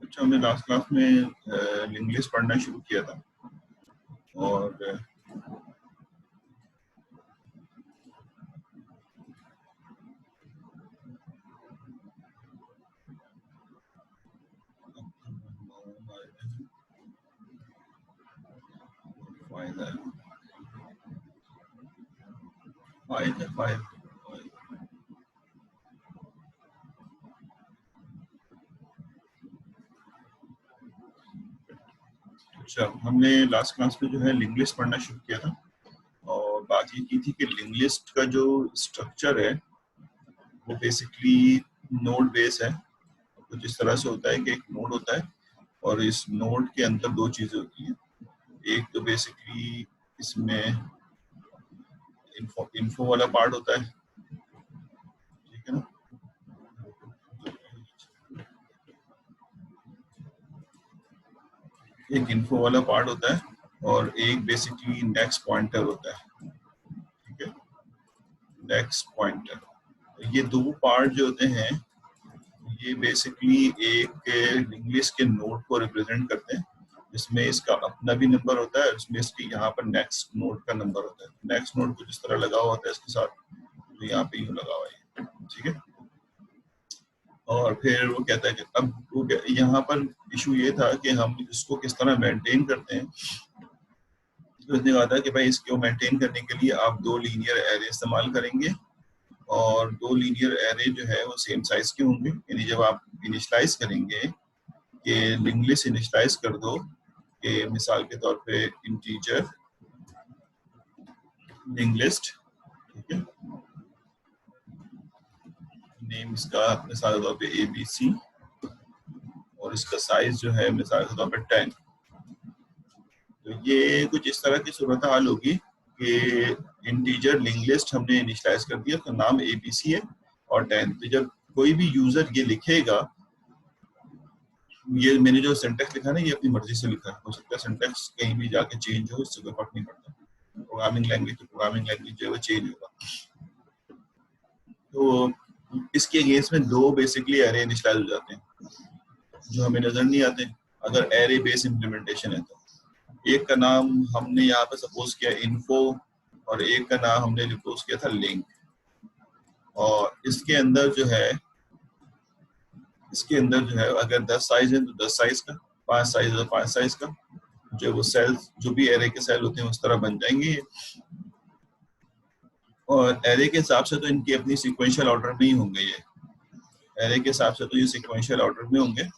अच्छा, हमने last class में इंग्लिश पढ़ना शुरू किया था और अच्छा, हमने लास्ट क्लास में जो है लिंक लिस्ट पढ़ना शुरू किया था और बात ये की थी कि लिंक लिस्ट का जो स्ट्रक्चर है वो बेसिकली नोड बेस है। कुछ इस तरह से होता है कि एक नोड होता है और इस नोड के अंदर दो चीजें होती हैं। एक तो बेसिकली इसमें इन्फो वाला पार्ट होता है, ठीक है ना। एक इन्फो वाला पार्ट होता है और एक बेसिकली नेक्स्ट पॉइंटर होता है, ठीक है, नेक्स्ट पॉइंटर। ये दो पार्ट जो होते हैं ये बेसिकली एक इंग्लिश के नोड को रिप्रेजेंट करते हैं, जिसमें इसका अपना भी नंबर होता है और इसमें इसकी यहाँ पर नेक्स्ट नोड का नंबर होता है। नेक्स्ट नोड को जिस तरह लगा हुआ होता है इसके साथ, तो यहाँ पे यूँ लगा हुआ है, ठीक है। और फिर वो कहता है कि अब यहाँ पर इशू ये था कि हम इसको किस तरह मेंटेन करते हैं। तो उसने कहा था कि भाई इसको मेंटेन करने के लिए आप दो लीनियर एरे इस्तेमाल करेंगे और दो लीनियर एरे जो है वो सेम साइज के होंगे। यानी जब आप इनिशलाइज करेंगे कि लिंक लिस्ट इनिशलाइज कर दो कि मिसाल के तौर पे इंटीजर लिंक लिस्ट, ठीक है, नेम इसका मिसाल के तौर पे ABC और इसका साइज जो है मिसाल के तौर पे 10। तो ये कुछ इस तरह की सूरत हाल होगी कि इंटीजर लिंक लिस्ट हमने इनिशलाइज कर दिया, तो नाम ABC है और 10। तो जब कोई भी यूजर ये लिखेगा, ये मैंने जो सिंटेक्स लिखा ना ये अपनी मर्जी से लिखा है, हो सकता है सिंटेक्स कहीं भी जाके चेंज हो, इससे कोई फर्क नहीं पड़ता। प्रोग्रामिंग लैंग्वेज तो प्रोग्रामिंग लैंग्वेज जो है वो चेंज होगा। तो इसके अगेंस्ट में दो बेसिकली एरे इनिशियलाइज हो जाते हैं जो हमें नजर नहीं आते अगर एरे बेस इम्प्लीमेंटेशन है। तो एक का नाम हमने यहाँ पे सपोज किया इन्फो और एक का नाम हमने सपोज किया था लिंक। और इसके अंदर जो है अगर 10 साइज है तो 10 साइज का, 5 साइज है तो 5 साइज का, जो वो सेल्स जो भी एरे के सेल होते हैं उस तरह बन जाएंगे। और एरे के हिसाब से तो इनकी अपनी सीक्वेंशियल ऑर्डर में ही होंगे, ये एरे के हिसाब से तो ये सीक्वेंशियल ऑर्डर में होंगे,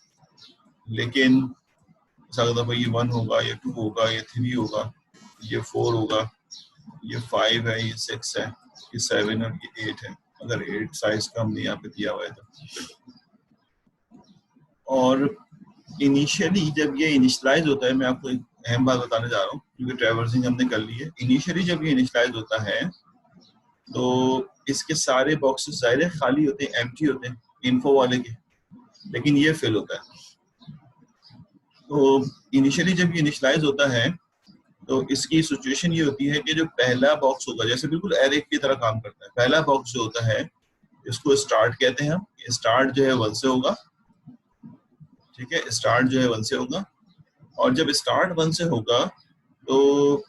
लेकिन भाई ये 1 होगा, ये 2 होगा, ये 3 होगा, ये 4 होगा, ये 5 है, ये 6 है, ये 7 और ये 8 है, अगर 8 साइज का हमने यहाँ पे दिया हुआ है तो। और इनिशियली जब ये इनिशियलाइज होता है, मैं आपको एक अहम बात बताने जा रहा हूँ क्योंकि ट्रैवर्सिंग हमने कर ली है। इनिशियली जब ये इनिशियलाइज होता है तो इसके सारे बॉक्सेस ज़ाहिर है खाली होते हैं, एम्प्टी होते हैं इन्फो वाले के, लेकिन ये फिल होता है। तो इनिशियली जब ये इनिशियलाइज होता है तो इसकी सिचुएशन ये होती है कि जो पहला बॉक्स होगा, जैसे बिल्कुल एरे की तरह काम करता है, पहला बॉक्स जो होता है इसको स्टार्ट कहते हैं हम। स्टार्ट जो है 1 से होगा, ठीक है, स्टार्ट जो है 1 से होगा। और जब स्टार्ट 1 से होगा तो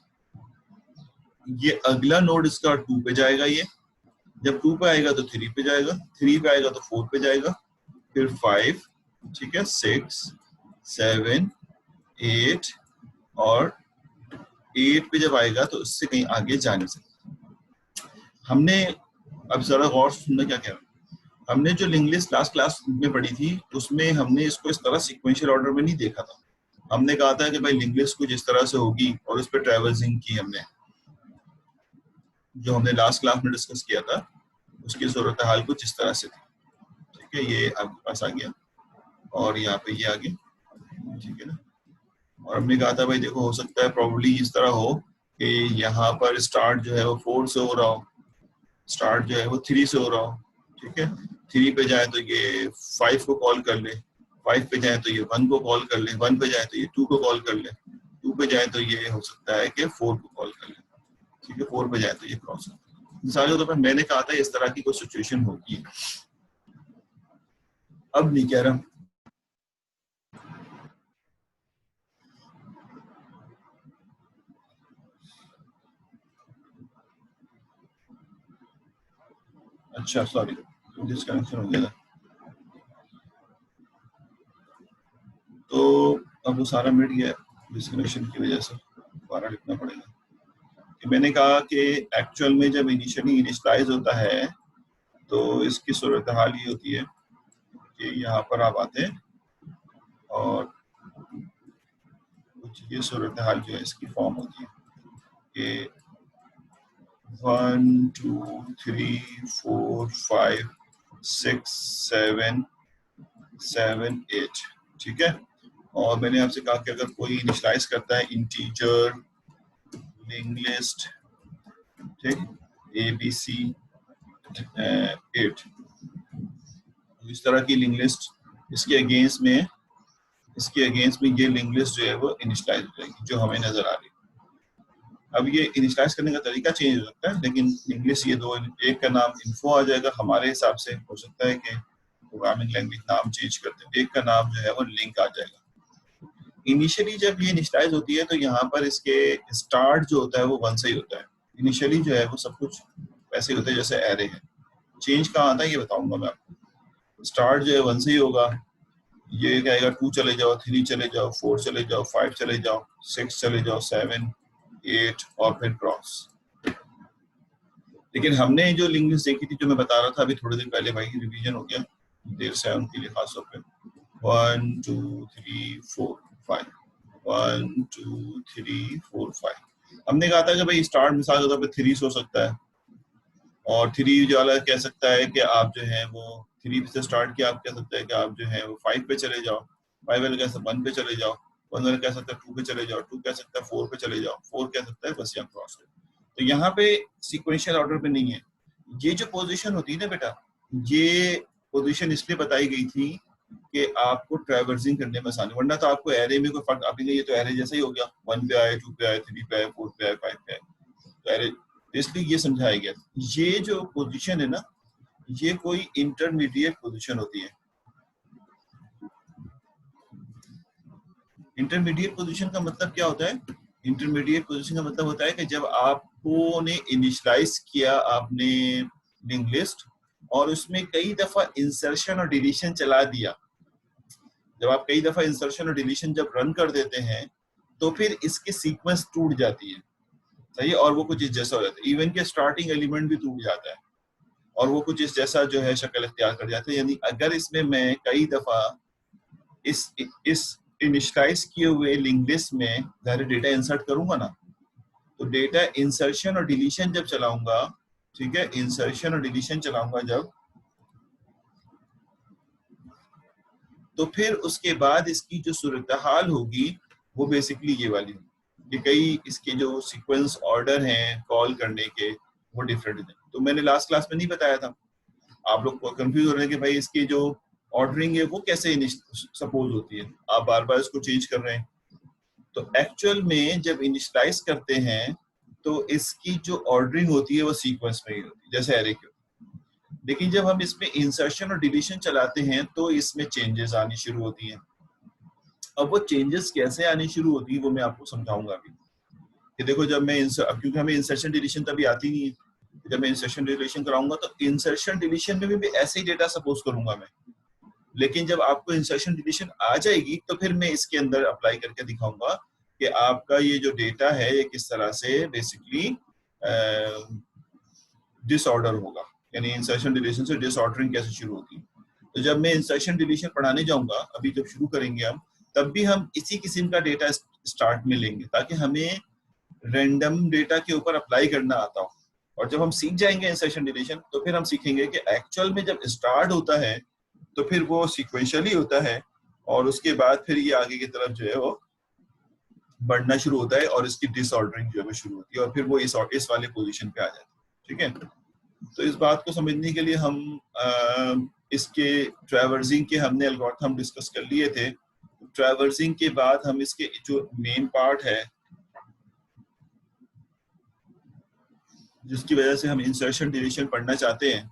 ये अगला नोड इसका 2 पे जाएगा, ये जब 2 पे आएगा तो 3 पे जाएगा, 3 पे आएगा तो 4 पे जाएगा, फिर 5, ठीक है, 6, 7, 8 और 8 पे जब आएगा तो उससे कहीं आगे जा नहीं सकता। हमने अब जरा गौर से सुनना क्या कह रहा हूं। हमने जो लिंक लिस्ट लास्ट क्लास में पढ़ी थी उसमें हमने इसको इस तरह सीक्वेंशियल ऑर्डर में नहीं देखा था। हमने कहा था कि भाई लिंक लिस्ट कुछ इस तरह से होगी और उस पर ट्रैवर्सिंग की हमने, जो हमने लास्ट क्लास में डिस्कस किया था उसकी सूरत हाल कुछ इस तरह से थी। ठीक है, ये आपके पास आ गया और यहाँ पे ये आ गया, ठीक है ना। और हमने कहा था भाई देखो हो सकता है प्रॉब्ली इस तरह हो कि यहाँ पर स्टार्ट जो है वो 4 से हो रहा हो, स्टार्ट जो है वो 3 से हो रहा हो, ठीक है। 3 पे जाए तो ये 5 को कॉल कर ले, 5 पे जाए तो ये 1 को कॉल कर ले, 1 पे जाए तो ये 2 को कॉल कर ले, 2 पे जाए तो ये हो सकता है कि 4 को कॉल कर ले, ठीक है, 4 पे जाए तो ये क्रॉस कर ले। मिसाल के तौर पर मैंने कहा था इस तरह की कोई सिचुएशन होगी। अब नहीं कह रहा, अच्छा सॉरी डिस्कनेक्शन हो गया था। तो अब वो सारा मिट गया डिस्कनेक्शन की वजह से, दोबारा लिखना पड़ेगा कि मैंने कहा कि एक्चुअल में जब इनिशियली इनिशियलाइज होता है तो इसकी सूरत हाल ये होती है कि यहाँ पर आप आते हैं और कुछ ये सूरत हाल जो है इसकी फॉर्म होती है कि 1 2 3 4 5 6 7 7 8, ठीक है। और मैंने आपसे कहा कि अगर कोई इनिशियलाइज करता है इंटीजर लिंक लिस्ट, ठीक, ABC 8, इस तरह की लिंक लिस्ट इसके अगेंस्ट में ये लिंक लिस्ट जो है वो इनिशियलाइज हो जाएगी जो हमें नजर आ रही है। अब ये इनिशियलाइज करने का तरीका चेंज हो सकता है, लेकिन लिंक लिस्ट ये दो, एक का नाम इन्फो आ जाएगा हमारे हिसाब से, हो सकता है कि प्रोग्रामिंग लैंग्वेज नाम चेंज करते हैं, एक का नाम जो है वो लिंक आ जाएगा। इनिशियली जब ये इनिशियलाइज होती है तो यहाँ पर इसके स्टार्ट जो होता है वो 1 से ही होता है। इनिशियली जो है वो सब कुछ वैसे ही होता है जैसे एरे है। चेंज कहाँ आता है ये बताऊंगा मैं आपको। स्टार्ट जो है 1 से ही होगा, ये कहेगा 2 चले जाओ, 3 चले जाओ, 4 चले जाओ, 5 चले जाओ, 6 चले जाओ, 7 8 और फिर क्रॉस। लेकिन हमने जो लिंक लिस्ट देखी थी जो मैं बता रहा था अभी थोड़ी देर पहले, भाई रिवीजन हो गया देर से उनके लिए खासतौर पे, 1 2 3 4 5, 1 2 3 4 5। हमने कहा था कि भाई स्टार्ट मिसाल के तौर पे 3 से हो सकता है और 3 जो वाला कह सकता है कि आप जो है वो 3 से स्टार्ट किया, आप कह सकते हैं कि आप जो है वो 5 पे चले जाओ, 5 वाला कह सकता है 1 पे चले जाओ, 1 वाला कह सकता है 2 पे चले जाओ, 2 कह सकता है 4 पे चले जाओ, 4 कह सकता है बस यहाँ क्रॉस कर। तो यहाँ पे सीक्वेंशियल ऑर्डर पे नहीं है। ये जो पोजीशन होती है ना बेटा, ये पोजीशन इसलिए बताई गई थी कि आपको ट्रैवर्सिंग करने में आसानी, वरना तो आपको एरे में कोई फर्क, आपने ये तो एरे जैसा ही हो गया, 1 पे आए, 2 पे आए, 3 पे आए, 4 पे आए, 5 पे आए, तो एरे, इसलिए ये समझाया गया। ये जो पोजीशन है ना, ये कोई इंटरमीडिएट पोजीशन होती है। इंटरमीडिएट पोजीशन का मतलब क्या होता है? इंटरमीडिएट पोजीशन का मतलब होता है कि जब आपको ने इनिशियलाइज किया आपने लिंक लिस्ट और उसमें कई दफा इंसर्शन और डिलीशन चला दिया, जब आप कई दफा इंसर्शन और डिलीशन जब रन कर देते हैं तो फिर इसकी सीक्वेंस टूट जाती है, सही है, और वो कुछ इस जैसा हो जाता है। इवन के स्टार्टिंग एलिमेंट भी टूट जाता है और वो कुछ इस जैसा जो है शक्ल इख्तियार कर जाता है। यानी अगर इसमें मैं कई दफा इस इनिशियलाइज किए हुए लिंक लिस्ट में ज़ाहिर डेटा इंसर्ट करूंगा ना, तो डेटा इंसर्शन और डिलीशन जब चलाऊंगा, ठीक है, इंसर्शन और डिलीशन चलाऊंगा जब, तो फिर उसके बाद इसकी जो सूरत हाल होगी वो बेसिकली ये वाली होगी कि कई इसके जो सीक्वेंस ऑर्डर हैं कॉल करने के वो डिफरेंट हैं। तो मैंने लास्ट क्लास में नहीं बताया था, आप लोग कंफ्यूज हो रहे हैं कि भाई इसकी जो ऑर्डरिंग है वो कैसे सपोज होती है, आप बार बार इसको चेंज कर रहे हैं। तो एक्चुअल में जब इनिशियलाइज करते हैं तो इसकी जो ऑर्डरिंग होती है वो सीक्वेंस में ही होती है जैसे एरे की। लेकिन जब हम इसमें इंसर्शन और डिलीशन चलाते हैं तो इसमें चेंजेस आनी शुरू होती हैं। अब वो चेंजेस कैसे आनी शुरू होती है वो मैं आपको समझाऊंगा अभी। कि देखो जब मैं क्योंकि हमें इंसर्शन डिलीशन तभी आती नहीं है, जब मैं इंसर्शन डिलीशन कराऊंगा तो इंसर्शन डिलीशन में भी ऐसे ही डेटा सपोज करूंगा मैं, लेकिन जब आपको इंसर्शन डिलीशन आ जाएगी तो फिर मैं इसके अंदर अप्लाई करके दिखाऊंगा कि आपका ये जो डेटा है ये किस तरह से बेसिकली डिसऑर्डर होगा, यानी इंसर्शन डिलीशन से डिसऑर्डरिंग कैसे शुरू होती है। तो जब मैं इंसर्शन डिलीशन पढ़ाने जाऊंगा, अभी जब शुरू करेंगे हम, तब भी हम इसी किस्म का डेटा स्टार्ट में लेंगे ताकि हमें रैंडम डेटा के ऊपर अप्लाई करना आता हो। और जब हम सीख जाएंगे इंसर्शन डिलीशन तो फिर हम सीखेंगे कि एक्चुअल में जब स्टार्ट होता है तो फिर वो सीक्वेंशियली होता है और उसके बाद फिर ये आगे की तरफ जो है वो बढ़ना शुरू होता है और इसकी डिसऑर्डरिंग जो है वो शुरू होती है और फिर वो इस वाले पोजीशन पे आ जाती है। ठीक है, तो इस बात को समझने के लिए हम इसके ट्रैवर्सिंग के हमने एल्गोरिथम डिस्कस कर लिए थे। ट्रैवर्सिंग के बाद हम इसके जो मेन पार्ट है जिसकी वजह से हम इंसर्शन डिलीशन पढ़ना चाहते हैं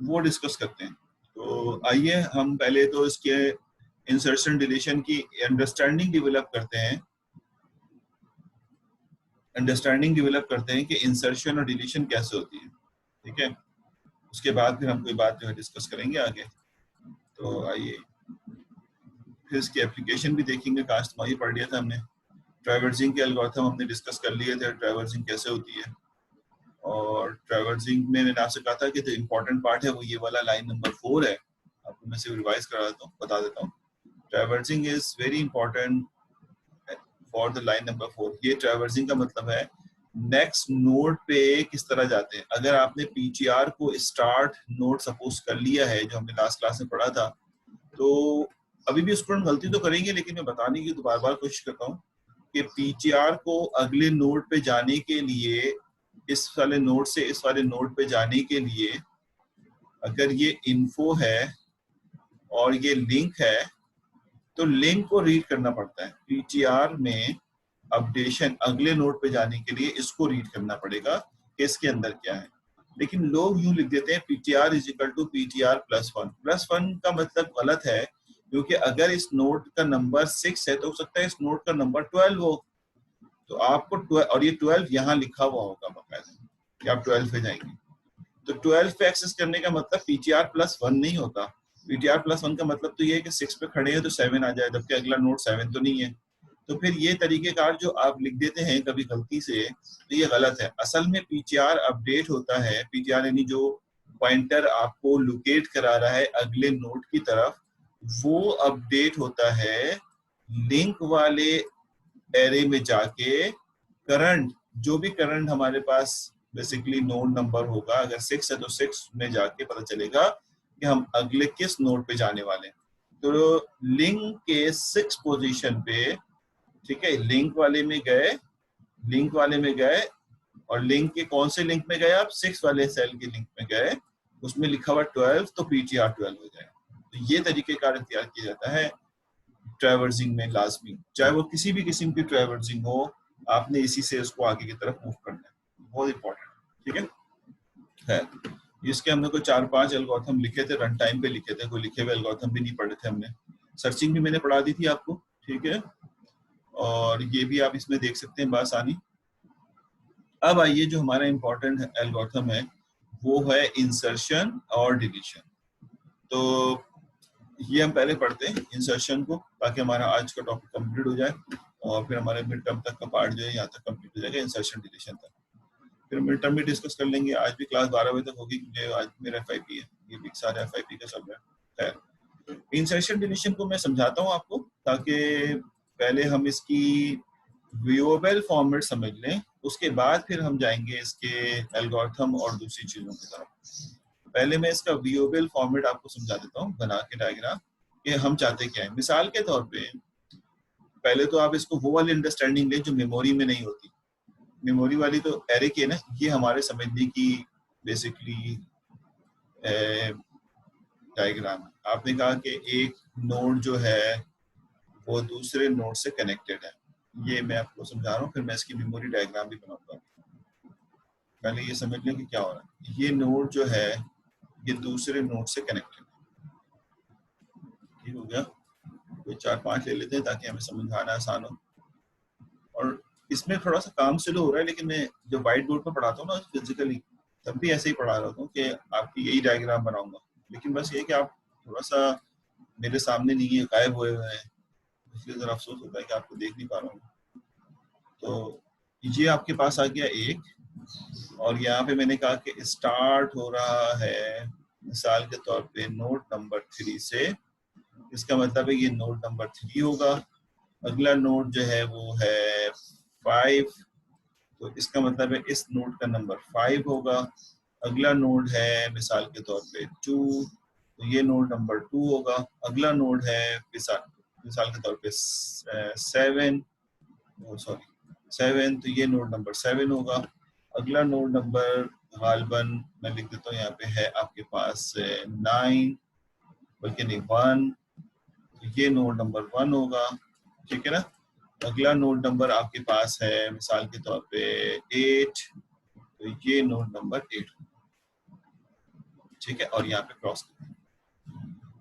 वो डिस्कस करते हैं। तो आइए हम पहले तो इसके इंसर्शन डिलीशन की अंडरस्टैंडिंग डेवलप करते हैं, कि इंसर्शन और डिलीशन कैसे होती है। ठीक है, उसके बाद फिर हम कोई बात जो है डिस्कस करेंगे आगे। तो आइए फिर इसकी एप्लीकेशन भी देखेंगे। कास्टमाई पढ़ लिया था हमने, ट्रैवर्सिंग के एल्गोरिथम हमने डिस्कस कर लिए थे, ट्रैवर्सिंग कैसे होती है। और ट्रैवर्सिंग में मैंने आपसे कहा था कि जो इम्पोर्टेंट पार्ट है वो ये वाला लाइन नंबर 4 है, आपको मैं सिर्फ रिवाइज करा देता हूँ, बता देता हूँ। Traversing is very important for the line number 4। ये ट्रैवर्सिंग का मतलब है नेक्स्ट नोड पे किस तरह जाते हैं। अगर आपने पीटीआर को स्टार्ट नोड सपोज कर लिया है, जो हमने लास्ट क्लास में पढ़ा था, तो अभी भी स्टूडेंट गलती तो करेंगे, लेकिन मैं बताने की तो बार बार कोशिश करता हूँ कि पीटीआर को अगले नोड पे जाने के लिए, इस वाले नोड से इस वाले नोड पे जाने के लिए, अगर ये इन्फो है और ये लिंक है तो लिंक को रीड करना पड़ता है। पीटीआर में अपडेशन अगले नोड पे जाने के लिए इसको रीड करना पड़ेगा कि इसके अंदर क्या है। लेकिन लोग यूं लिख देते हैं PTR is equal to PTR +1। +1 का मतलब गलत है, क्योंकि अगर इस नोड का नंबर 6 है तो हो सकता है इस नोड का नंबर 12 हो। तो आपको 12, और ये 12 यहाँ लिखा हुआ होगा बाकायदा कि आप 12 पे जाएंगे, तो 12 पे एक्सेस करने का मतलब पीटीआर +1 नहीं होता। पीटीआर +1 का मतलब तो ये है कि 6 पे खड़े हैं तो 7 आ जाए, जबकि अगला नोड 7 तो नहीं है। तो फिर ये तरीकेकार जो आप लिख देते हैं कभी गलती से, तो ये गलत है। असल में पीटीआर अपडेट होता है, पीटीआर यानी जो पॉइंटर आपको लोकेट करा रहा है अगले नोड की तरफ, वो अपडेट होता है लिंक वाले एरे में जाके। करंट, जो भी करंट हमारे पास बेसिकली नोड नंबर होगा, अगर 6 है तो 6 में जाके पता चलेगा कि हम अगले किस नोड पे जाने वाले हैं। तो लिंक के 6 पोजीशन पे, ठीक है, लिंक वाले में गए और लिंक के कौन से लिंक में गए आप, 6 वाले सेल के लिंक में गए, उसमें लिखा हुआ 12, तो पीटीआर 12 हो जाएगा। तो ये तरीकेकार इख्तियार किया जाता है ट्रैवर्सिंग में लाजमी, चाहे वो किसी भी किस्म की ट्रैवर्सिंग हो, आपने इसी से उसको आगे की तरफ मूव करना है, बहुत इंपॉर्टेंट। ठीक है, इसके हमने कोई 4-5 एल्गोरिथम लिखे थे, रन टाइम पे लिखे थे, कोई लिखे हुए एल्गोरिथम भी नहीं पढ़े थे हमने। सर्चिंग भी मैंने पढ़ा दी थी आपको, ठीक है, और ये भी आप इसमें देख सकते हैं बासानी। अब आइए जो हमारा इंपॉर्टेंट एल्गोरिथम है वो है इंसर्शन और डिलीशन। तो ये हम पहले पढ़ते हैं इंसर्शन को, ताकि हमारा आज का टॉपिक कंप्लीट हो जाए और फिर हमारे मिड टर्म तक का पार्ट जो है यहाँ तक कंप्लीट हो जाएगा, इंसर्शन डिलीशन तक। फिर मिड टर्म भी डिस्कस कर लेंगे। आज भी क्लास 12 बजे तक होगी क्योंकि आज मेरा FIP है, ये भी सारे FIP का सब है। इंसर्शन डिलीशन को मैं समझाता हूँ आपको, ताकि पहले हम इसकी व्यूएबल फॉर्मेट समझ लें, उसके बाद फिर हम जाएंगे इसके एल्गोरिथम और दूसरी चीजों की तरफ। पहले मैं इसका व्यूएबल फॉर्मेट आपको समझा देता हूँ बना के डायग्राम, कि हम चाहते क्या है। मिसाल के तौर पे पहले तो आप इसको वो वाली अंडरस्टैंडिंग लें जो मेमोरी में नहीं होती। मेमोरी वाली तो एरे की है ना, ये हमारे समझने की बेसिकली डायग्राम। आपने कहा कि एक नोड जो है वो दूसरे नोड से कनेक्टेड है, ये मैं आपको समझा रहा हूँ, फिर मैं इसकी मेमोरी डायग्राम भी बनाऊंगा। पहले ये समझ लें कि क्या हो रहा है। ये नोड जो है ये दूसरे नोड से कनेक्टेड है, ठीक हो गया। कोई 4-5 ले लेते हैं ताकि हमें समझाना आसान हो। और इसमें थोड़ा सा काम स्लो हो रहा है, लेकिन मैं जब व्हाइट बोर्ड पर पढ़ाता हूँ ना फिजिकली, तब भी ऐसे ही पढ़ा रहा हूँ कि आपकी यही डायग्राम बनाऊंगा। लेकिन बस ये कि आप थोड़ा सा मेरे सामने नहीं है, गायब हुए हुए हैं, इसलिए जरा अफसोस होता है कि आपको देख नहीं पा रहा हूँ। तो ये आपके पास आ गया एक, और यहाँ पे मैंने कहा कि स्टार्ट हो रहा है मिसाल के तौर पे नोड नंबर 3 से, इसका मतलब है ये नोड नंबर 3 होगा। अगला नोड जो है वो है 5, तो इसका मतलब है इस नोड का नंबर 5 होगा। अगला नोड है मिसाल के तौर पे 2, तो ये नोड नंबर 2 होगा। अगला नोड है मिसाल के तौर पे 7, सॉरी 7, तो ये नोड नंबर 7 होगा। अगला नोड नंबर गालबन मैं लिख देता हूँ यहाँ पे है आपके पास 9, बल्कि नहीं 1, तो ये नोड नंबर 1 होगा, ठीक है ना। अगला नोड नंबर आपके पास है मिसाल के तौर पे 8, तो ये नोड नंबर 8, ठीक है। और यहाँ पे क्रॉस।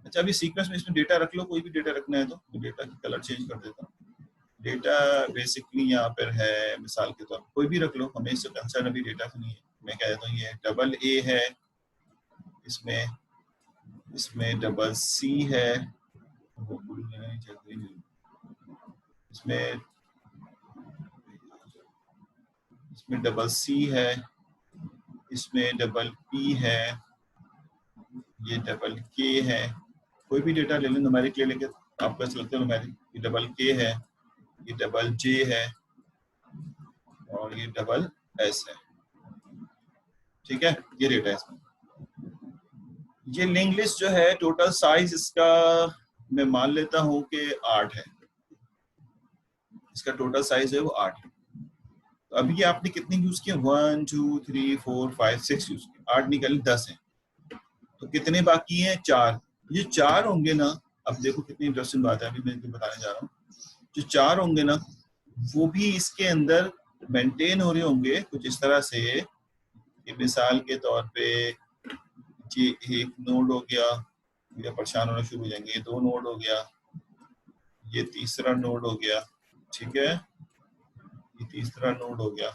अच्छा, अभी सीक्वेंस में इसमें डेटा रख लो, कोई भी डेटा रखना है तो डेटा की कलर चेंज कर देता हूँ। डेटा बेसिकली यहाँ पर है मिसाल के तौर पर कोई भी रख लो, हमें इससे कंसर्न अभी डेटा से नहीं है। मैं कह देता हूँ ये डबल ए है, इसमें इसमें डबल सी है, इसमें इसमें डबल सी है, इसमें डबल पी है, ये डबल के है। कोई भी डेटा ले लें, न्यूमेरिक ले लेंगे, आपको ऐसा लगता है न्यूमेरिक, ये डबल के है, ये डबल जे है, और ये डबल एस है, ठीक है। ये डेटा है इसमें। ये लिंक लिस्ट जो है टोटल साइज इसका मैं मान लेता हूं कि 8 है, इसका टोटल साइज है वो 8 है। तो अभी ये आपने कितनी यूज किया, 1 2 3 4 5 6 यूज किया, 8 निकल 10 है। तो कितने बाकी हैं, 4। ये 4 होंगे ना, अब देखो कितनी इंटरेस्टिंग बात है, अभी मैं बताने जा रहा हूँ। जो 4 होंगे ना, वो भी इसके अंदर मेंटेन हो रहे होंगे कुछ इस तरह से कि मिसाल के तौर पे ये एक नोड हो गया, या परेशान होना शुरू हो जाएंगे, ये 2 नोड हो गया, ये तीसरा नोड हो गया, ठीक है, ये तीसरा नोड हो गया,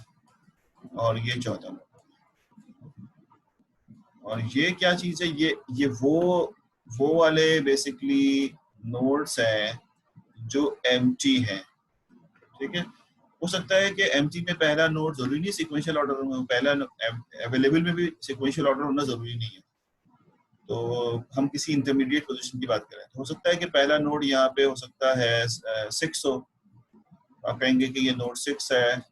और ये चौथा नोड। और ये क्या चीज है, ये वो वाले बेसिकली नोड्स हैं जो एम्प्टी हैं, ठीक है। हो सकता है कि एम्प्टी में पहला नोड जरूरी नहीं सीक्वेंशियल ऑर्डर में, पहला अवेलेबल में भी सीक्वेंशियल ऑर्डर होना जरूरी नहीं है। तो हम किसी इंटरमीडिएट पोजीशन की बात करें तो हो सकता है कि पहला नोड यहाँ पे हो सकता है 6 हो, आप कहेंगे कि ये नोड 6 है,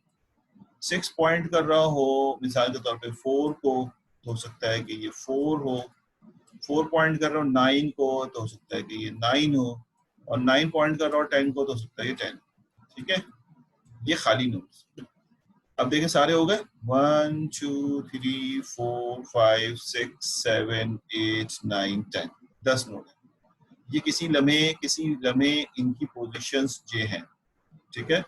6 पॉइंट कर रहा हो मिसाल के तौर पे 4 को, तो हो सकता है कि ये 4 हो। 4 पॉइंट कर रहा हो 9 को, तो हो सकता है कि ये 9 हो, और 9 पॉइंट कर रहा हो 10 को, तो हो सकता है ये 10, ठीक है। ये खाली नोड्स। अब देखें सारे हो गए, 1 2 3 4 5 6 7 8 9 10, 10 नोड है। ये किसी लम्हे इनकी पोजीशंस ये हैं, ठीक है।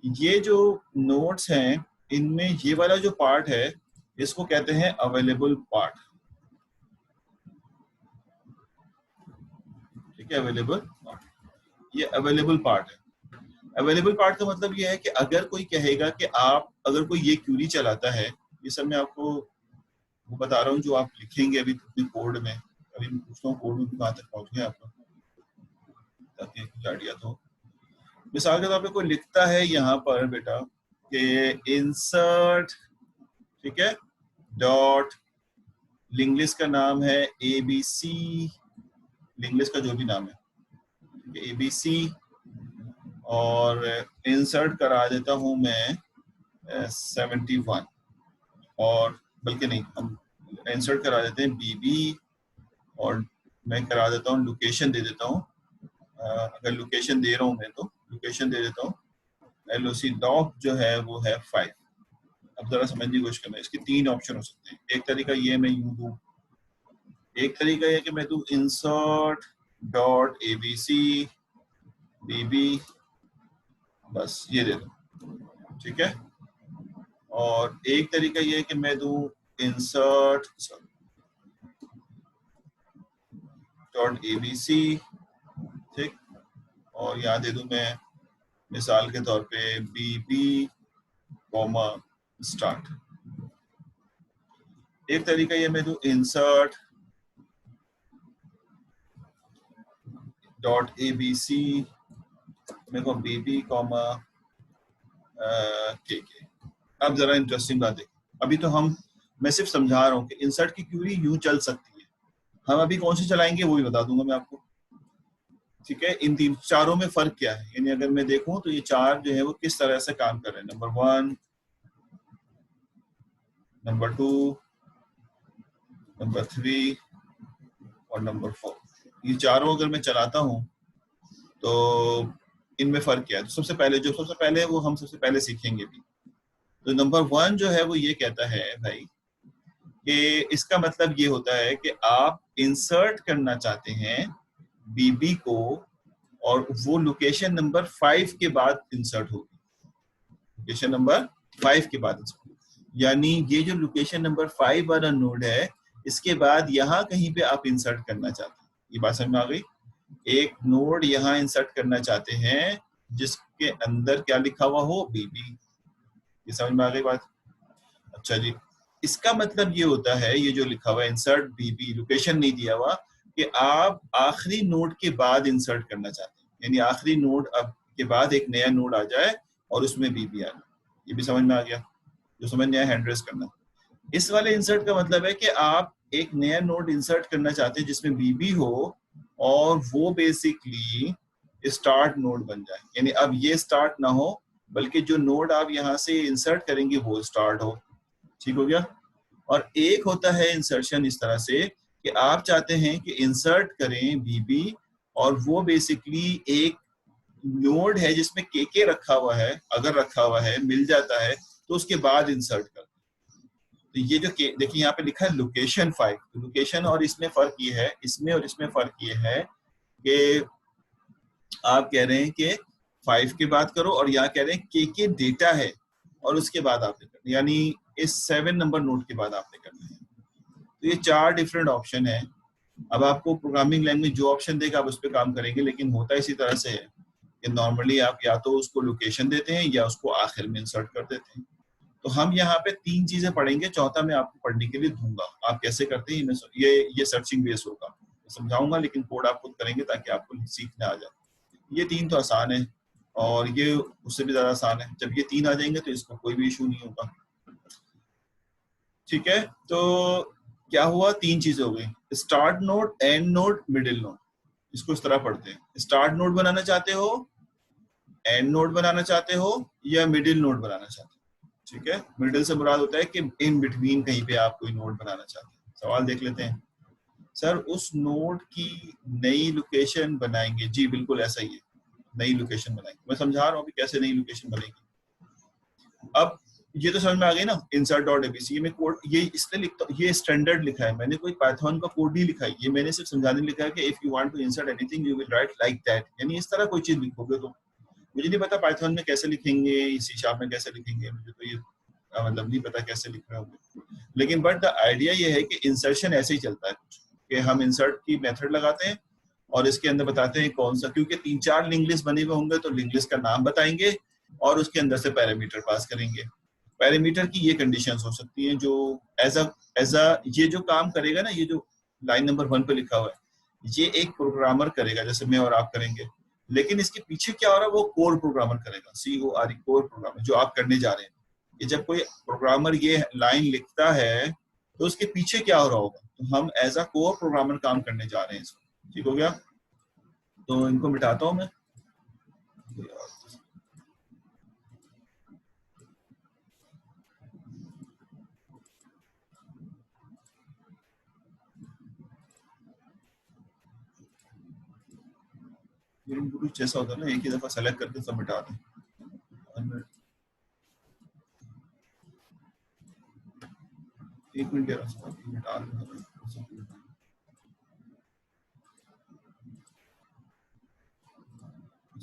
ये जो नोड्स हैं इनमें ये वाला जो पार्ट है इसको कहते हैं अवेलेबल पार्ट, ठीक है, अवेलेबल पार्ट, ये अवेलेबल पार्ट है। अवेलेबल पार्ट का मतलब ये है कि अगर कोई कहेगा कि आप, अगर कोई ये क्यूरी चलाता है, ये सब मैं आपको वो बता रहा हूँ जो आप लिखेंगे अभी अपने कोड में, अभी मैं पूछता हूँ कोड में कहाँ तक पहुंच गए आप, ताकि कुछ आइडिया तो। मिसाल के तौर पे कोई लिखता है यहाँ पर बेटा कि इंसर्ट, ठीक है, डॉट, लिंग्लिस का नाम है ABC, लिंग्लिस का जो भी नाम है ABC, और इंसर्ट करा देता हूं मैं 71, और बल्कि नहीं, हम इंसर्ट करा देते हैं BB, और मैं करा देता हूँ लोकेशन दे देता हूँ, अगर लोकेशन दे रहा हूँ मैं तो लोकेशन दे देता हूँ LOC डॉक जो है वो है 5। अब जरा समझने की कोशिश करना, इसके 3 ऑप्शन हो सकते हैं। एक तरीका ये मैं यूं दूं, एक तरीका ये कि मैं दूं इंसर्ट डॉट ABC BB, बस ये दे दूं, ठीक है। और एक तरीका ये है कि मैं दूं इंसर्ट डॉट ABC, ठीक, और यहाँ दे दूं मैं मिसाल के तौर पे BB कॉमा स्टार्ट। एक तरीका ये मैं दूं इंसर्ट डॉट abc मैं कहूँ bb कॉमा के। अब जरा इंटरेस्टिंग बात देखिए, अभी तो मैं सिर्फ समझा रहा हूँ कि इंसर्ट की क्यूरी यूं चल सकती है, हम अभी कौन सी चलाएंगे वो भी बता दूंगा मैं आपको। ठीक है, इन तीन चारों में फर्क क्या है, यानी अगर मैं देखूं तो ये चार जो है वो किस तरह से काम कर रहे हैं, नंबर 1, नंबर 2, नंबर 3 और नंबर 4। ये चारों अगर मैं चलाता हूं तो इनमें फर्क क्या है। तो सबसे पहले वो हम सबसे पहले सीखेंगे भी। तो नंबर 1 जो है वो ये कहता है भाई कि इसका मतलब ये होता है कि आप इंसर्ट करना चाहते हैं बीबी को और वो लोकेशन नंबर 5 के बाद इंसर्ट होगी, लोकेशन नंबर 5 के बाद इंसर्ट होगी। यानी ये जो लोकेशन नंबर 5 वाला नोड है इसके बाद यहाँ कहीं पे आप इंसर्ट करना चाहते हैं। ये बात समझ में आ गई? एक नोड यहाँ इंसर्ट करना चाहते हैं जिसके अंदर क्या लिखा हुआ हो, बीबी। ये समझ में आ गई बात? अच्छा जी, इसका मतलब ये होता है, ये जो लिखा हुआ है इंसर्ट बीबी, लोकेशन नहीं दिया हुआ, कि आप आखिरी नोड के बाद इंसर्ट करना चाहते हैं, यानी आखिरी नोड अब के बाद एक नया नोड आ जाए और उसमें बीबी आ जाए। ये भी समझ में आ गया? जो समझ में आया हैंड रेज करना। इस वाले इंसर्ट का मतलब है कि आप एक नया नोड इंसर्ट करना चाहते हैं जिसमें बीबी हो और वो बेसिकली स्टार्ट नोड बन जाए, यानी अब ये स्टार्ट ना हो बल्कि जो नोड आप यहाँ से इंसर्ट करेंगे वो स्टार्ट हो। ठीक हो गया? और एक होता है इंसर्शन इस तरह से कि आप चाहते हैं कि इंसर्ट करें बीबी और वो बेसिकली एक नोड है जिसमें के रखा हुआ है, अगर रखा हुआ है मिल जाता है तो उसके बाद इंसर्ट कर। तो ये जो देखिए यहाँ पे लिखा है लोकेशन 5, तो लोकेशन और इसमें फर्क ये है, इसमें और इसमें फर्क ये है कि आप कह रहे हैं कि 5 के बाद करो और यहाँ कह रहे हैं के डेटा है और उसके बाद आपने करना, यानी इस 7 नंबर नोड के बाद आपने करना है। तो ये 4 डिफरेंट ऑप्शन है। अब आपको प्रोग्रामिंग लैंग्वेज जो ऑप्शन देगा आप उस पर काम करेंगे, लेकिन होता इसी तरह से है कि नॉर्मली आप या तो उसको लोकेशन देते हैं या उसको आखिर में इंसर्ट कर देते हैं। तो हम यहाँ पे 3 चीजें पढ़ेंगे, चौथा मैं आपको पढ़ने के लिए दूंगा, आप कैसे करते हैं ये सर्चिंग बेस होगा, समझाऊंगा, लेकिन कोड आप खुद करेंगे ताकि आपको सीखने आ जाए। ये 3 तो आसान है और ये उससे भी ज्यादा आसान है। जब ये 3 आ जाएंगे तो इसको कोई भी इशू नहीं होगा। ठीक है, तो क्या हुआ, 3 चीजें हो गई, start node, and node, middle node. इसको इस तरह पढ़ते हैं, स्टार्ट नोड बनाना चाहते हो, एंड नोड बनाना चाहते हो या मिडिल नोड बनाना चाहते हो। ठीक है, मिडिल से मुराद होता है कि इन बिटवीन कहीं पे आप कोई नोड बनाना चाहते हैं। सवाल देख लेते हैं। सर उस नोड की नई लोकेशन बनाएंगे, जी बिल्कुल ऐसा ही है, नई लोकेशन बनाएंगे। मैं समझा रहा हूँ अभी कैसे नई लोकेशन बनेगी। अब ये तो समझ में आ गई ना, insert डॉट एबीसी। ये मैं कोड ये इसलिए लिखता हूँ, ये स्टैंडर्ड लिखा है, मैंने कोई पाइथन का कोड नहीं लिखा है, ये मैंने सिर्फ समझाने लिखा है कि if you want to insert anything you will write like that, यानी इस तरह कोई चीज लिखोगे। तो मुझे नहीं पता पाइथन में कैसे लिखेंगे, सी शार्प में कैसे लिखेंगे, मुझे तो ये मतलब नहीं पता कैसे लिख रहे होंगे, लेकिन बट द आइडिया ये है कि इंसर्शन ऐसे ही चलता है कुछ, कि हम इंसर्ट की मेथड लगाते हैं और इसके अंदर बताते हैं कौन सा, क्योंकि 3-4 लिंक लिस्ट बने हुए होंगे तो लिंक लिस्ट का नाम बताएंगे और उसके अंदर से पैरामीटर पास करेंगे। पैरामीटर की ये कंडीशंस हो सकती हैं जो एज अ ये जो काम करेगा ना, ये जो लाइन नंबर 1 पे लिखा हुआ है, ये एक प्रोग्रामर करेगा, जैसे मैं और आप करेंगे, लेकिन इसके पीछे क्या हो रहा है वो कोर प्रोग्रामर करेगा, CORE, कोर प्रोग्रामर, जो आप करने जा रहे हैं। ये जब कोई प्रोग्रामर ये लाइन लिखता है तो उसके पीछे क्या हो रहा होगा, तो हम एज अ कोर प्रोग्रामर काम करने जा रहे हैं इसको। ठीक हो गया? तो इनको मिटाता हूं मैं। कुछ ऐसा होता है ना, एक ही दफा सेलेक्ट करके सब मिटा दें। एक मिनट या मिटा दें।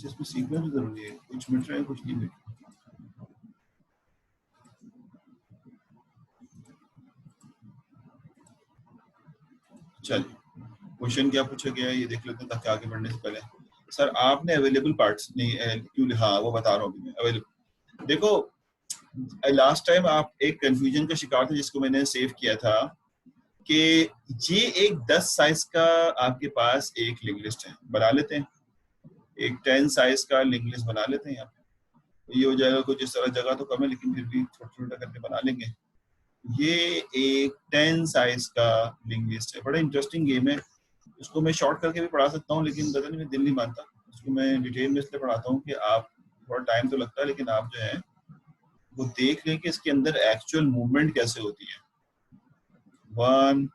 इसमें सीखना भी जरूरी है, कुछ मिट रहे हैं कुछ नहीं मिट रहे। चलिए, क्वेश्चन क्या पूछा गया है ये देख लेते हैं ताकि आगे बढ़ने से पहले। सर आपने अवेलेबल पार्ट्स नहीं क्यों, हाँ वो बता रहा हूँ अभी मैं। अवेलेबल देखो, लास्ट टाइम आप एक कंफ्यूजन का शिकार थे जिसको मैंने सेव किया था कि ये एक 10 साइज का आपके पास एक लिंक लिस्ट है, बना लेते हैं। एक 10 साइज का लिंक लिस्ट बना लेते हैं यहाँ पे, ये हो जाएगा। कुछ इस तरह, जगह तो कम है लेकिन फिर भी छोटा छोटा करके बना लेंगे। ये एक 10 साइज का लिंक लिस्ट है, बड़ा इंटरेस्टिंग गेम है। उसको मैं शॉर्ट करके भी पढ़ा सकता हूँ लेकिन पता नहीं, मैं दिल नहीं मानता। उसको मैं डिटेल में इसलिए पढ़ाता हूँ कि आप, थोड़ा टाइम तो लगता है लेकिन आप जो है वो देख लें कि इसके अंदर एक्चुअल मूवमेंट कैसे होती है। 1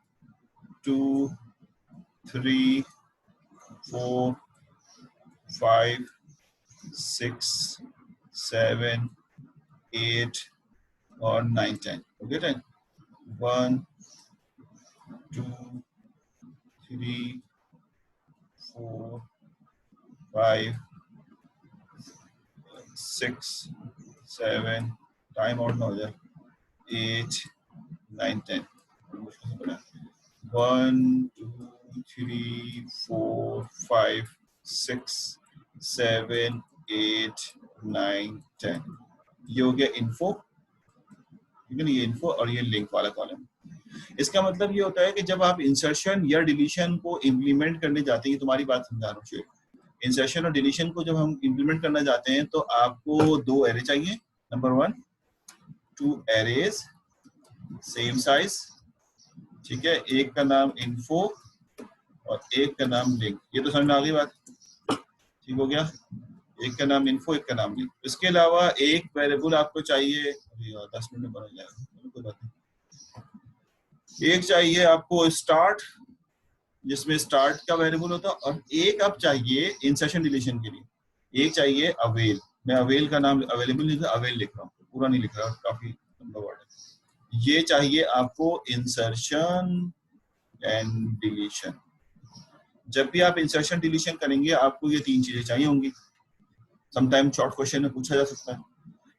2 3 4 5 6 7 8 और 9 10। ओके, 10 1 2 3 4 5 6 7, टाइम आउट ना हो जाए, 8 9 10। 1 2 3 4 5 6 7 8 9 10। ये हो गया इन्फो, ठीक है ना, ये इन्फो और ये लिंक वाला कॉलम। इसका मतलब ये होता है कि जब आप इंसर्शन या डिलीशन को इम्प्लीमेंट करने जाते हैं, तुम्हारी बात समझा रहा हूँ, इंसर्शन और डिलीशन को जब हम इम्प्लीमेंट करना जाते हैं तो आपको दो एरे चाहिए। नंबर 1, 2 एरेज सेम साइज, ठीक है, एक का नाम इन्फो और एक का नाम लिंक। ये तो समझ में आ गई बात, ठीक हो गया। एक का नाम इन्फो, एक का नाम लिंक। इसके अलावा एक वेरिएबल आपको चाहिए, 10 मिनट में बन जाएगा, कोई बात नहीं। एक चाहिए आपको स्टार्ट, जिसमें स्टार्ट का वेरिएबल होता है, और एक अब चाहिए इंसर्शन डिलीशन के लिए, एक चाहिए अवेल। मैं अवेल का नाम अवेलेबल नहीं था, अवेल लिख रहा हूँ, पूरा नहीं लिख रहा, काफी लंबा वर्ड है। ये चाहिए आपको इंसर्शन एंड डिलीशन। जब भी आप इंसर्शन डिलीशन करेंगे आपको ये तीन चीजें चाहिए होंगी। समटाइम शॉर्ट क्वेश्चन में पूछा जा सकता है।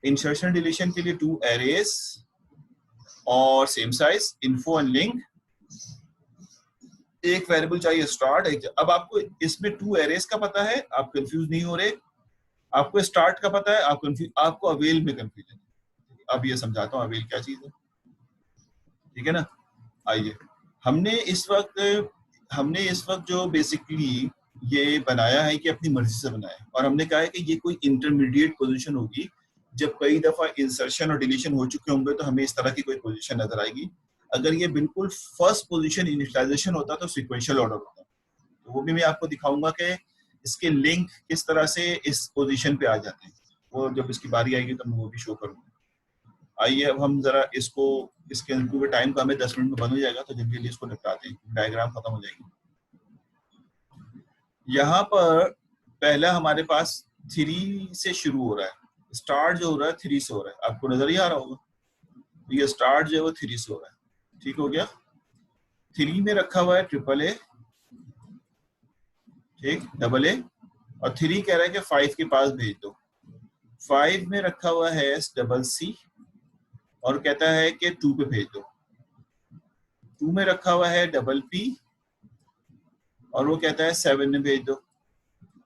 इंसर्शन डिलीशन के लिए 2 एरेज और same size, info and link. एक वेरिएबल चाहिए स्टार्ट। अब आपको इसमें 2 एरेज का पता है, आप कंफ्यूज नहीं हो रहे। आपको स्टार्ट का पता है, आपको अवेल में कंफ्यूजन है। अब ये समझाता हूँ अवेल क्या चीज है, ठीक है ना। आइए, हमने इस वक्त जो बेसिकली ये बनाया है कि अपनी मर्जी से बनाया है, और हमने कहा है कि ये कोई इंटरमीडिएट पोजीशन होगी। जब कई दफा इंसर्शन और डिलीशन हो चुके होंगे तो हमें इस तरह की कोई पोजीशन नजर आएगी। अगर ये बिल्कुल फर्स्ट पोजीशन इनिशियलाइजेशन होता तो सीक्वेंशियल ऑर्डर होता। तो वो भी मैं आपको दिखाऊंगा कि इसके लिंक किस तरह से इस पोजीशन पे आ जाते हैं। वो जब इसकी बारी आएगी तो मैं वो भी शो करूंगा। आइए अब हम जरा इसको, इसके क्योंकि टाइम कम है, 10 मिनट में बंद हो जाएगा, तो जल्दी जल्दी इसको निपटाते हैं, डायग्राम खत्म हो जाएगी। यहाँ पर पहला हमारे पास 3 से शुरू हो रहा है। स्टार्ट जो हो रहा है 3 से हो रहा है, आपको नजर ही आ रहा होगा। तो ये स्टार्ट जो है वो 3 से हो रहा है, ठीक हो गया। 3 में रखा हुआ है ट्रिपल ए, ठीक, डबल ए, और 3 कह रहा है कि 5 के पास भेज दो। 5 में रखा हुआ है डबल सी और कहता है कि 2 पे भेज दो। 2 में रखा हुआ है डबल पी और वो कहता है 7 में भेज दो।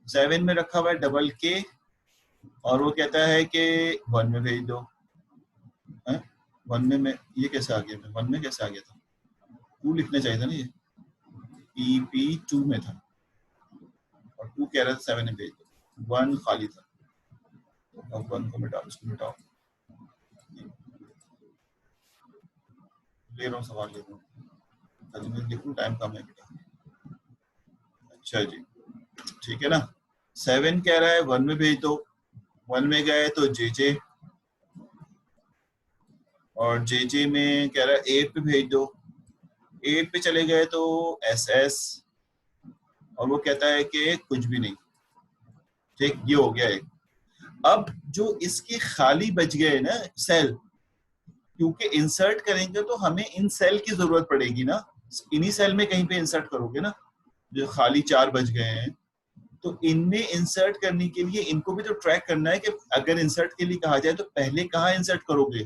7 में रखा हुआ है डबल के और वो कहता है कि 1 में भेज दो। 1 में मैं ये कैसे आ गया, मैं 1 में कैसे आ गया था, 2 लिखना चाहिए था ना, ये पी 2 में था और 2 कह रहा था 7 में भेज दो, 1 खाली था। अब 1 को मिटाओ, इसको मिटाओ, ले रहा हूँ सवाल, ले रहा हूँ, मैं लिखूँ, टाइम कम है बेटा। अच्छा जी, ठीक है ना। 7 कह रहा है 1 में भेज दो, 1 में गए तो जे और जे में कह रहा है 8 पे भेज दो। 8 पे चले गए तो एस और वो कहता है कि कुछ भी नहीं, ठीक, ये हो गया एक। अब जो इसके खाली बच गए ना सेल, क्योंकि इंसर्ट करेंगे तो हमें इन सेल की जरूरत पड़ेगी ना, इन्हीं सेल में कहीं पे इंसर्ट करोगे ना, जो खाली 4 बच गए हैं, तो इनमें इंसर्ट करने के लिए इनको भी तो ट्रैक करना है कि अगर इंसर्ट के लिए कहा जाए तो पहले कहाँ इंसर्ट करोगे।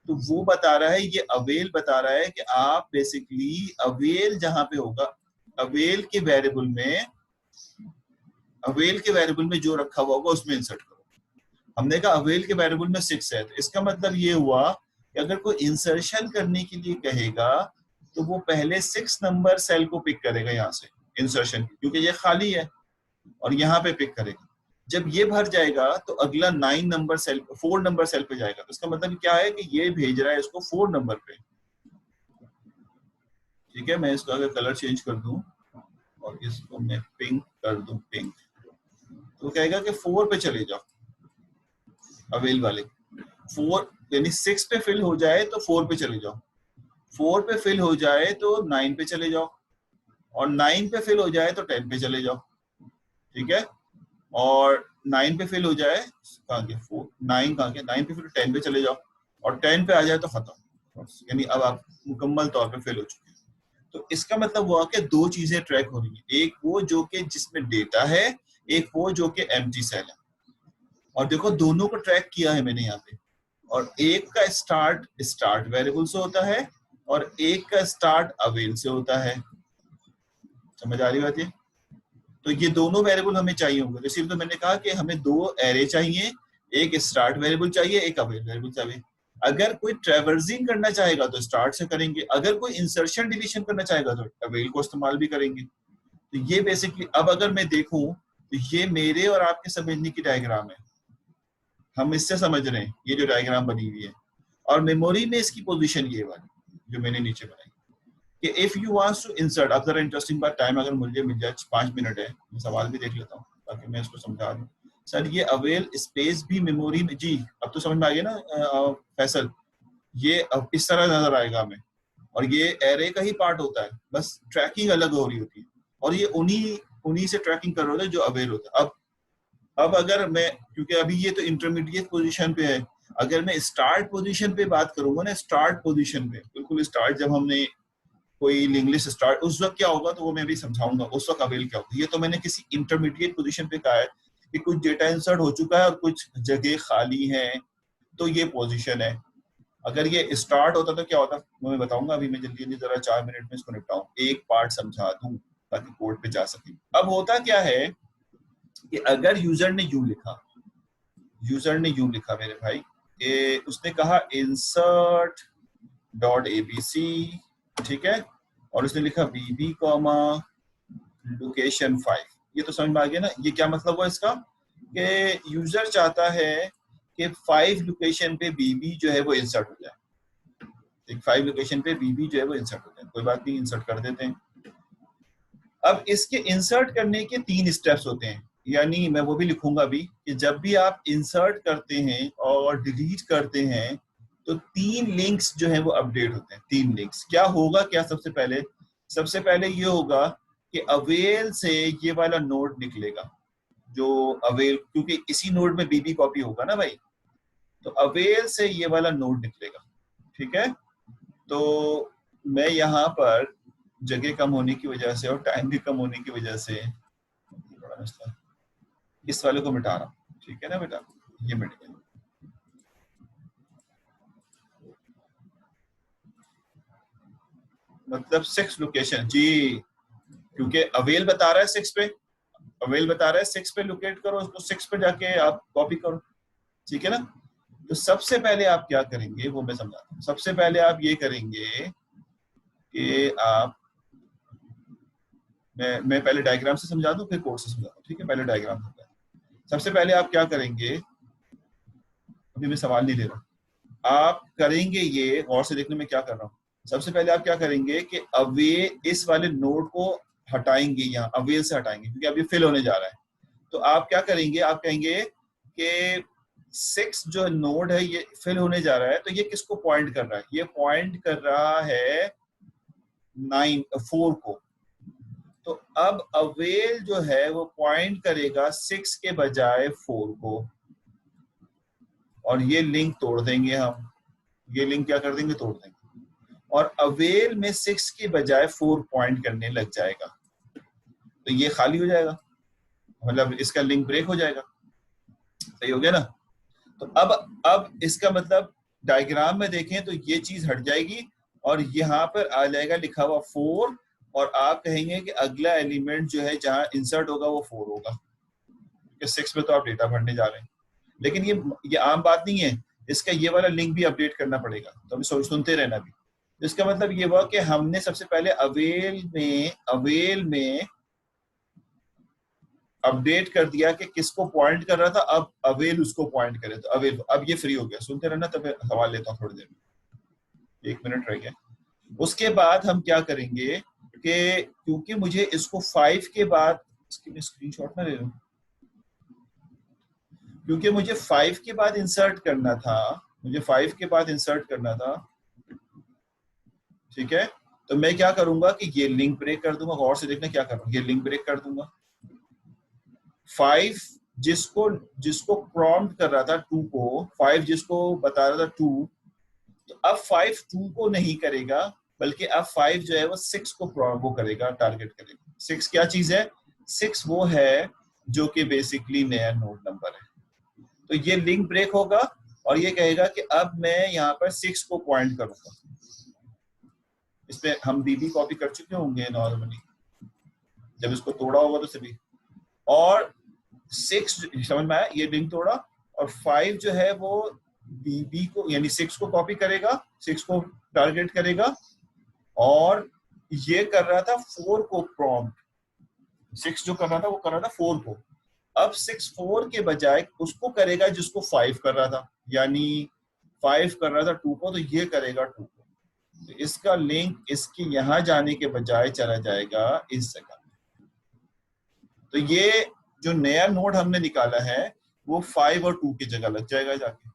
तो वो बता रहा है, ये अवेल बता रहा है कि आप बेसिकली अवेल जहां पे होगा, अवेल के वेरिएबल में जो रखा हुआ होगा उसमें इंसर्ट करो। हमने कहा अवेल के वेरिएबल में 6 है, तो इसका मतलब ये हुआ कि अगर कोई इंसर्शन करने के लिए कहेगा तो वो पहले 6 नंबर सेल को पिक करेगा यहाँ से इंसर्शन, क्योंकि ये खाली है, और यहाँ पे पिक करेगा। जब ये भर जाएगा तो अगला 9 नंबर सेल 4 नंबर सेल पे जाएगा। तो इसका मतलब क्या है कि ये भेज रहा है इसको 4 नंबर पे। ठीक है, मैं इसका अगर कलर चेंज कर दूं और इसको मैं पिंक कर दूं, पिंक, तो कहेगा कि 4 पे चले जाओ, अवेल वाले 4 यानी 6 पे फिल हो जाए तो 4 पे चले जाओ, 4 पे फिल हो जाए तो 9 पे चले जाओ, और 9 पे फिल हो जाए तो 10 पे चले जाओ। ठीक है, और 9 पे फिल हो जाए, कहाँ के 4 9 कहाँ के 9 पे फिर 10 पे चले जाओ, और 10 पे आ जाए तो खत्म, यानी अब आप मुकम्मल तौर पे फेल हो चुके हैं। तो इसका मतलब हुआ कि दो चीजें ट्रैक हो रही है, एक वो जो कि जिसमें डेटा है, एक वो जो कि एम्प्टी सेल है। और देखो दोनों को ट्रैक किया है मैंने यहाँ पे, और एक का स्टार्ट वेरिएबल से होता है और एक का स्टार्ट अवेल से होता है। समझ आ रही बात ये? तो ये दोनों वेरिएबल हमें चाहिए होंगे। जैसे तो मैंने कहा कि हमें दो एरे चाहिए, एक स्टार्ट वेरिएबल चाहिए, एक अवेल वेरिएबल चाहिए। अगर कोई ट्रैवर्सिंग करना चाहेगा तो स्टार्ट से करेंगे, अगर कोई इंसर्शन डिलीशन करना चाहेगा तो अवेल को इस्तेमाल भी करेंगे। तो ये बेसिकली, अब अगर मैं देखूं तो ये मेरे और आपके समझने की डायग्राम है, हम इससे समझ रहे हैं ये जो डायग्राम बनी हुई है, और मेमोरी में इसकी पोजीशन ये वाली जो मैंने नीचे बनाई कि if you wants to insert. अब जरा इंटरेस्टिंग बात, टाइम अगर मुझे मिल जाए 5 मिनट है, मैं सवाल भी देख लेता हूँ ताकि मैं इसको समझा दूँ। सर ये अवेल स्पेस भी मेमोरी में, जी अब तो समझ में आ गया ना फैसल, ये अब इस तरह नजर आएगा हमें, और ये एरे का ही पार्ट होता है, बस ट्रैकिंग अलग हो रही होती है, और ये उन्हीं से ट्रैकिंग कर रहे होते हैं जो अवेल होता है। अब अगर मैं, क्योंकि अभी ये तो इंटरमीडिएट पोजीशन पे है, अगर मैं स्टार्ट पोजीशन पे बात करूंगा ना, स्टार्ट पोजीशन पे बिल्कुल स्टार्ट, जब हमने कोई इंग्लिश स्टार्ट, उस वक्त क्या होगा तो वो मैं भी समझाऊंगा, उस वक्त अवेल क्या होगा। ये तो मैंने किसी इंटरमीडिएट पोजीशन पे कहा है कि कुछ डेटा इंसर्ट हो चुका है और कुछ जगह खाली है, तो ये पोजीशन है। अगर ये स्टार्ट होता तो क्या होता वो मैं बताऊंगा। अभी मैं जल्दी जल्दी जरा 4 मिनट में इसको निपटाऊं, एक पार्ट समझा दूं ताकि कोड पे जा सके। अब होता क्या है कि अगर यूजर ने यूं लिखा मेरे भाई, कि उसने कहा इंसर्ट डॉट एबीसी, ठीक है, और उसने लिखा बीबी कॉमा लोकेशन 5, ये तो समझ में आ गया ना। ये क्या मतलब हुआ इसका, कि यूजर चाहता है कि 5 लोकेशन पे बीबी जो है वो इंसर्ट हो जाए, 5 लोकेशन पे बीबी जो है वो इंसर्ट हो जाए। कोई बात नहीं, इंसर्ट कर देते हैं। अब इसके इंसर्ट करने के 3 स्टेप्स होते हैं, यानी मैं वो भी लिखूंगा अभी कि जब भी आप इंसर्ट करते हैं और डिलीट करते हैं तो 3 लिंक्स जो है वो अपडेट होते हैं। 3 लिंक्स क्या होगा, क्या सबसे पहले ये होगा कि अवेल से ये वाला नोड निकलेगा, जो अवेल, क्योंकि इसी नोड में बीबी कॉपी होगा ना भाई, तो अवेल से ये वाला नोड निकलेगा। ठीक है, तो मैं यहाँ पर जगह कम होने की वजह से और टाइम भी कम होने की वजह से बड़ा मसला, इस वाले को मिटा रहा हूँ। ठीक है ना बेटा, ये मिट गया। मतलब 6 लोकेशन जी, क्योंकि अवेल बता रहा है 6 पे, अवेल बता रहा है 6 पे लोकेट करो, उसको 6 पे जाके आप कॉपी करो। ठीक है ना, तो सबसे पहले आप क्या करेंगे वो मैं समझाता हूँ। सबसे पहले आप ये करेंगे कि आप, मैं पहले डायग्राम से समझा दूं फिर कोड से समझाता हूँ। ठीक है, पहले डायग्राम समझा। सबसे पहले आप क्या करेंगे, अभी मैं सवाल नहीं ले रहा, आप करेंगे ये, गौर से देखने में क्या कर रहा हूँ। सबसे पहले आप क्या करेंगे कि अवे इस वाले नोड को हटाएंगे, यहाँ अवेल से हटाएंगे क्योंकि अभी फिल होने जा रहा है। तो आप क्या करेंगे, आप कहेंगे कि 6 जो नोड है ये फिल होने जा रहा है, तो ये किसको पॉइंट कर रहा है, ये पॉइंट कर रहा है 4 को। तो अब अवेल जो है वो पॉइंट करेगा 6 के बजाय 4 को, और ये लिंक तोड़ देंगे हम, ये लिंक क्या कर देंगे, तोड़ देंगे, और अवेल में 6 की बजाय 4 पॉइंट करने लग जाएगा, तो ये खाली हो जाएगा, मतलब इसका लिंक ब्रेक हो जाएगा। सही हो गया ना। तो अब इसका मतलब डायग्राम में देखें तो ये चीज हट जाएगी और यहाँ पर आ जाएगा लिखा हुआ 4, और आप कहेंगे कि अगला एलिमेंट जो है जहां इंसर्ट होगा वो 4 होगा, क्योंकि 6 में तो आप डेटा भरने जा रहे हैं। लेकिन ये आम बात नहीं है, इसका ये वाला लिंक भी अपडेट करना पड़ेगा, तो अभी सुनते रहना भी। इसका मतलब ये हुआ कि हमने सबसे पहले अवेल में अपडेट कर दिया कि किसको पॉइंट कर रहा था, अब अवेल उसको पॉइंट करे, तो अवेल अब ये फ्री हो गया। सुनते रहना, तब सवाल लेता हूँ थोड़ी देर में, 1 मिनट रह गया। उसके बाद हम क्या करेंगे कि क्योंकि मुझे इसको 5 के बाद, इसकी मैं स्क्रीनशॉट ना ले लूं, क्योंकि मुझे 5 के बाद इंसर्ट करना था, ठीक है। तो मैं क्या करूंगा कि ये लिंक ब्रेक कर दूंगा, गौर से देखना क्या करूंगा, ये लिंक ब्रेक कर दूंगा। 5 जिसको प्रॉम्प्ट कर रहा था 2 को, 5 जिसको बता रहा था 2, तो अब 5 2 को नहीं करेगा, बल्कि अब 5 जो है वो 6 को वो करेगा, टारगेट करेगा। 6 क्या चीज है? 6 वो है जो कि बेसिकली नया नोड नंबर है। तो ये लिंक ब्रेक होगा और ये कहेगा कि अब मैं यहाँ पर 6 को पॉइंट करूंगा। इस पे हम बीबी कॉपी कर चुके होंगे नॉर्मली, जब इसको तोड़ा होगा तो सभी। और 6 समझ में आया, ये लिंक तोड़ा, और 5 जो है वो बीबी को यानी 6 को कॉपी करेगा, 6 को टारगेट करेगा, और ये कर रहा था 4 को प्रॉम्प्ट। 6 जो कर रहा था वो कर रहा था 4 को। अब 6 4 के बजाय उसको करेगा जिसको 5 कर रहा था, यानी 5 कर रहा था 2 को, तो ये करेगा 2 को। तो इसका लिंक इसके यहां जाने के बजाय चला जाएगा इस जगह। तो ये जो नया नोड हमने निकाला है वो 5 और 2 की जगह लग जाएगा जाके।